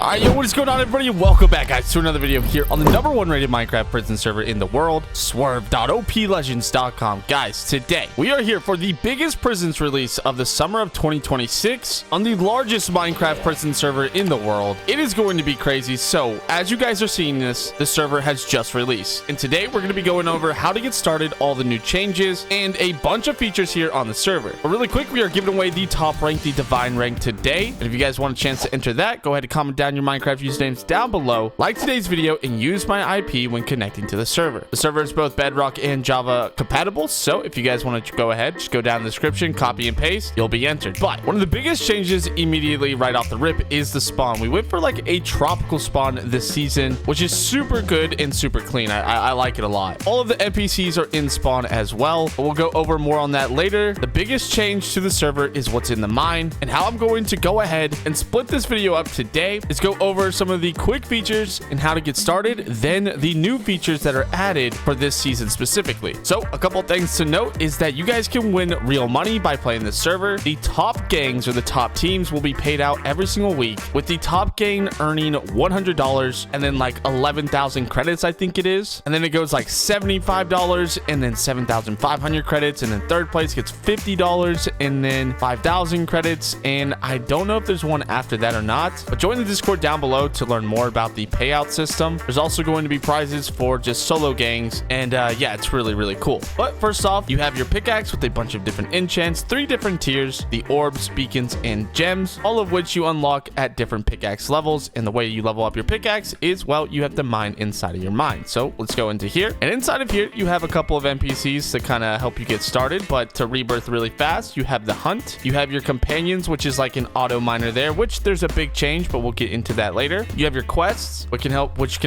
Alright, yo, what is going on, everybody? Welcome back, guys, to another video here on the #1 rated Minecraft prison server in the world, swerve.oplegends.com. Guys, today we are here for the biggest prisons release of the summer of 2026 on the largest Minecraft prison server in the world. It is going to be crazy. So, as you guys are seeing this, the server has just released, and today we're going to be going over how to get started, all the new changes, and a bunch of features here on the server. But really quick, we are giving away the top rank, the divine rank today, and if you guys want a chance to enter that, go ahead and comment down your Minecraft usernames down below, like today's video, and use my IP when connecting to the server. The server is both Bedrock and Java compatible, so if you guys want to go ahead, just go down in the description, copy and paste, you'll be entered. But one of the biggest changes immediately right off the rip is the spawn. We went for like a tropical spawn this season, which is super good and super clean. I like it a lot. All of the NPCs are in spawn as well, but we'll go over more on that later. The biggest change to the server is what's in the mine, and how I'm going to go ahead and split this video up today is go over some of the quick features and how to get started, then the new features that are added for this season specifically. So a couple things to note is that you guys can win real money by playing this server. The top gangs or the top teams will be paid out every single week, with the top gang earning $100 and then like 11,000 credits, I think it is, and then it goes like $75 and then 7,500 credits, and then third place gets $50 and then 5,000 credits, and I don't know if there's one after that or not, but join the Discord down below to learn more about the payout system. There's also going to be prizes for just solo gangs, and yeah, it's really cool. But first off, you have your pickaxe with a bunch of different enchants, 3 different tiers, the orbs, beacons, and gems, all of which you unlock at different pickaxe levels. And the way you level up your pickaxe is, well, you have to mine inside of your mine. So let's go into here, and inside of here you have a couple of NPCs to kind of help you get started. But to rebirth really fast, you have the hunt, you have your companions, which is like an auto miner there, which there's a big change, but we'll get into that later. You have your quests, which can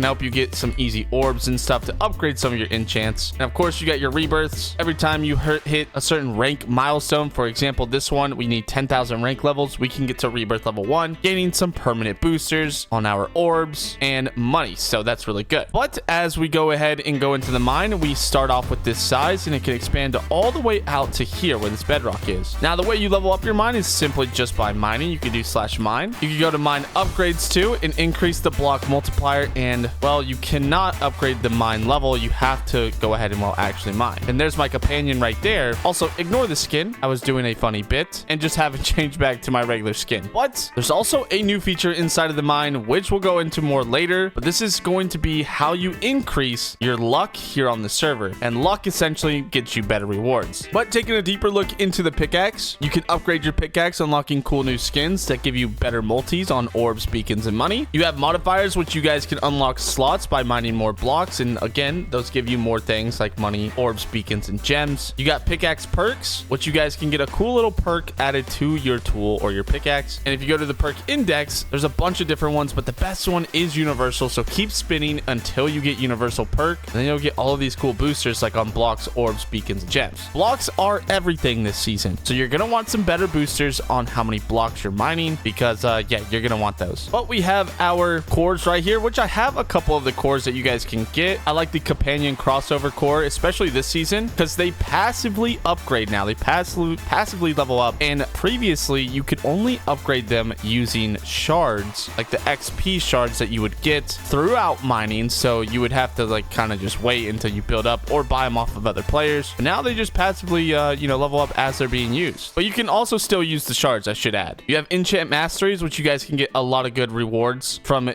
help you get some easy orbs and stuff to upgrade some of your enchants. And of course, you got your rebirths. Every time you hit a certain rank milestone, for example, this one, we need 10,000 rank levels, we can get to rebirth level 1, gaining some permanent boosters on our orbs and money. So that's really good. But as we go ahead and go into the mine, we start off with this size, and it can expand all the way out to here where this bedrock is. Now, the way you level up your mine is simply just by mining. You can do /mine. You can go to mine upgrades too and increase the block multiplier, and well, you cannot upgrade the mine level. You have to go ahead and actually mine. And there's my companion right there. Also, ignore the skin. I was doing a funny bit and just have it change back to my regular skin. But there's also a new feature inside of the mine, which we'll go into more later, but this is going to be how you increase your luck here on the server, and luck essentially gets you better rewards. But taking a deeper look into the pickaxe, you can upgrade your pickaxe, unlocking cool new skins that give you better multis on orbs, beacons, and money. You have modifiers, which you guys can unlock slots by mining more blocks, and again, those give you more things like money, orbs, beacons, and gems. You got pickaxe perks, which you guys can get a cool little perk added to your tool or your pickaxe. And if you go to the perk index, there's a bunch of different ones, but the best one is universal, so keep spinning until you get universal perk, and then you'll get all of these cool boosters like on blocks, orbs, beacons, and gems. Blocks are everything this season, so you're gonna want some better boosters on how many blocks you're mining, because yeah, you're gonna want those. But we have our cores right here, which I have a couple of the cores that you guys can get. I like the companion crossover core, especially this season, because they passively upgrade now. They passively level up, and previously you could only upgrade them using shards, like the XP shards that you would get throughout mining. So you would have to like kind of just wait until you build up or buy them off of other players. But now they just passively level up as they're being used. But you can also still use the shards, I should add. You have enchant masteries, which you guys can get a lot of good rewards from,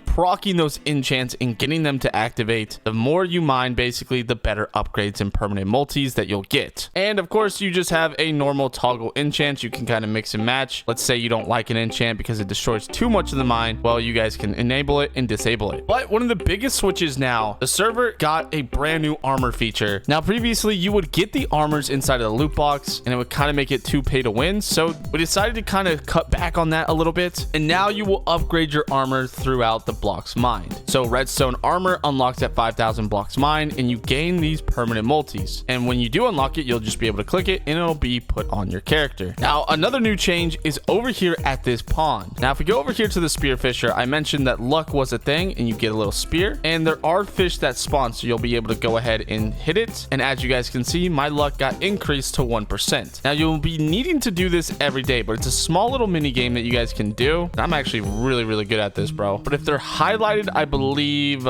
procking those enchants and getting them to activate. The more you mine, basically, the better upgrades and permanent multis that you'll get. And of course, you just have a normal toggle enchant. You can kind of mix and match. Let's say you don't like an enchant because it destroys too much of the mine. Well, you guys can enable it and disable it. But one of the biggest switches now, the server got a brand new armor feature. Now, previously, you would get the armors inside of the loot box, and it would kind of make it too pay to win. So we decided to kind of cut back on that a little bit, and now you will upgrade your armor throughout the blocks mined. So redstone armor unlocks at 5,000 blocks mined, and you gain these permanent multis. And when you do unlock it, you'll just be able to click it, and it'll be put on your character. Now, another new change is over here at this pond. Now, if we go over here to the spearfisher, I mentioned that luck was a thing, and you get a little spear, and there are fish that spawn, so you'll be able to go ahead and hit it. And as you guys can see, my luck got increased to 1%. Now, you'll be needing to do this every day, but it's a small little mini game that you guys can do. I'm actually really, really good at this, bro. But if they're highlighted, I believe,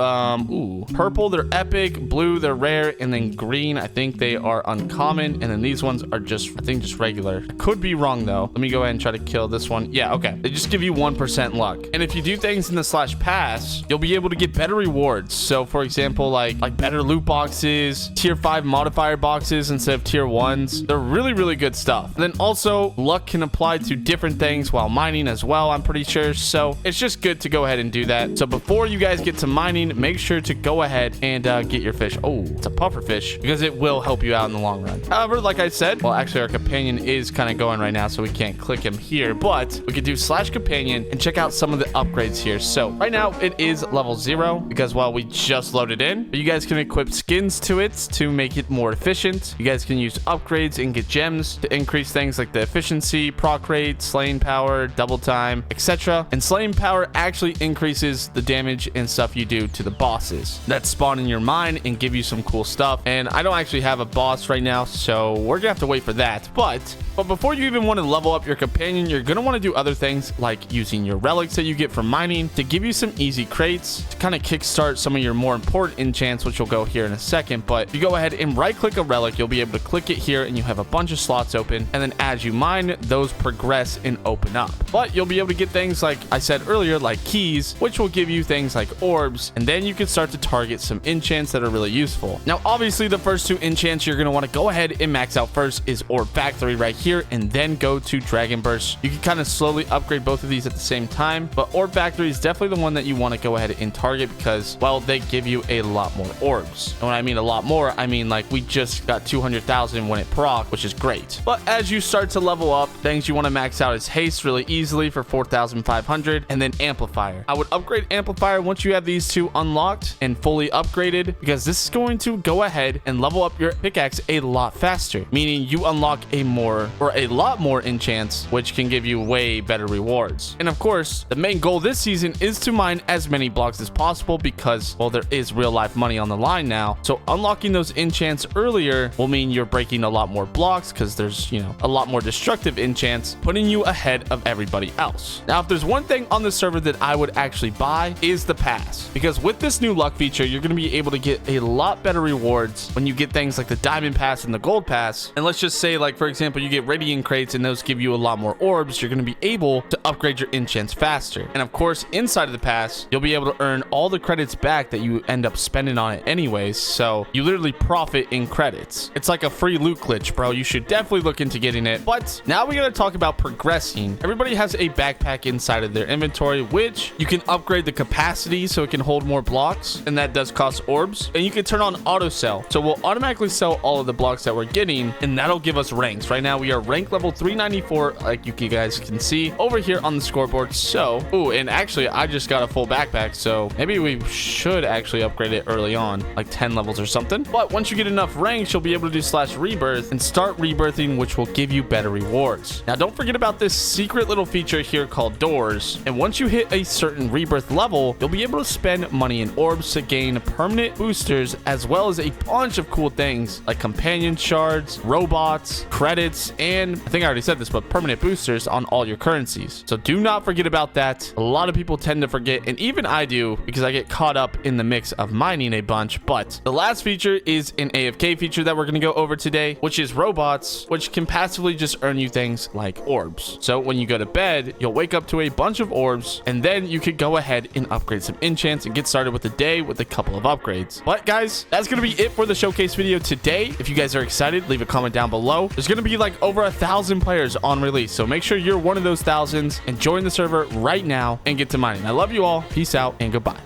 purple, they're epic, blue, they're rare, and then green, I think they are uncommon, and then these ones are just, I think, just regular. I could be wrong, though. Let me go ahead and try to kill this one. Yeah, okay. They just give you 1% luck. And if you do things in the /pass, you'll be able to get better rewards. So, for example, like better loot boxes, tier 5 modifier boxes instead of tier 1s. They're really, really good stuff. And then also, luck can apply to different things while mining as well, I'm pretty sure. So, it's just good to go ahead and do that. So, before you guys get to mining, make sure to go ahead and get your fish. Oh, it's a puffer fish because it will help you out in the long run. However, like I said, well, actually, our companion is kind of going right now, so we can't click him here, but we could do /companion and check out some of the upgrades here. So, right now, it is level 0 because, well, we just loaded in. But you guys can equip skins to it to make it more efficient. You guys can use upgrades and get gems to increase things like the efficiency, proc rate, slaying power, double time, etc. And slaying power actually increases the damage and stuff you do to the bosses that spawn in your mine and give you some cool stuff. And I don't actually have a boss right now, so we're gonna have to wait for that. But before you even want to level up your companion, you're going to want to do other things like using your relics that you get from mining to give you some easy crates to kind of kickstart some of your more important enchants, which will go here in a second. But if you go ahead and right click a relic, you'll be able to click it here and you have a bunch of slots open. And then as you mine, those progress and open up. But you'll be able to get things like I said earlier, like keys, which will give you things like orbs. And then you can start to target some enchants that are really useful. Now, obviously, the first 2 enchants you're going to want to go ahead and max out first is Orb Factory right here, and then go to Dragon Burst. You can kind of slowly upgrade both of these at the same time, but Orb Factory is definitely the one that you want to go ahead and target because, well, they give you a lot more orbs. And when I mean a lot more, I mean like we just got 200,000 when it proc, which is great. But as you start to level up, things you want to max out is Haste really easily for 4,500, and then Amplifier. I would upgrade Amplifier once you have these 2 unlocked and fully upgraded because this is going to go ahead and level up your pickaxe a lot faster, meaning you unlock a lot more enchants, which can give you way better rewards. And of course, the main goal this season is to mine as many blocks as possible because, well, there is real life money on the line now. So unlocking those enchants earlier will mean you're breaking a lot more blocks because there's, you know, a lot more destructive enchants, putting you ahead of everybody else. Now, if there's one thing on the server that I would actually buy is the pass, because with this new luck feature, you're going to be able to get a lot better rewards when you get things like the diamond pass and the gold pass. And let's just say, like, for example, you get radiant crates and those give you a lot more orbs. You're going to be able to upgrade your enchants faster. And of course, inside of the pass, you'll be able to earn all the credits back that you end up spending on it anyways. So you literally profit in credits. It's like a free loot glitch, bro. You should definitely look into getting it. But now we got to talk about progressing. Everybody has a backpack inside of their inventory, which you can upgrade the capacity so it can hold more blocks, and that does cost orbs. And you can turn on auto sell, so we'll automatically sell all of the blocks that we're getting, and that'll give us ranks. Right now we are rank level 394, like you guys can see over here on the scoreboard. So, ooh, and actually I just got a full backpack, so maybe we should actually upgrade it early on, like 10 levels or something. But once you get enough ranks, you'll be able to do /rebirth and start rebirthing, which will give you better rewards. Now, don't forget about this secret little feature here called doors. And once you hit a certain rebirth level, you'll be able to spend money in orbs to gain permanent boosters, as well as a bunch of cool things like companion shards, robots, credits, and I think I already said this, but permanent boosters on all your currencies. So do not forget about that. A lot of people tend to forget, and even I do, because I get caught up in the mix of mining a bunch. But the last feature is an AFK feature that we're going to go over today, which is robots, which can passively just earn you things like orbs. So when you go to bed, you'll wake up to a bunch of orbs, and then you could go ahead and upgrade some enchants and get started with the day with a couple of upgrades. But guys, that's going to be it for the showcase video today. If you guys are excited, leave a comment down below. There's going to be like over 1,000 players on release, so make sure you're one of those thousands and join the server right now and get to mining. I love you all. Peace out and goodbye.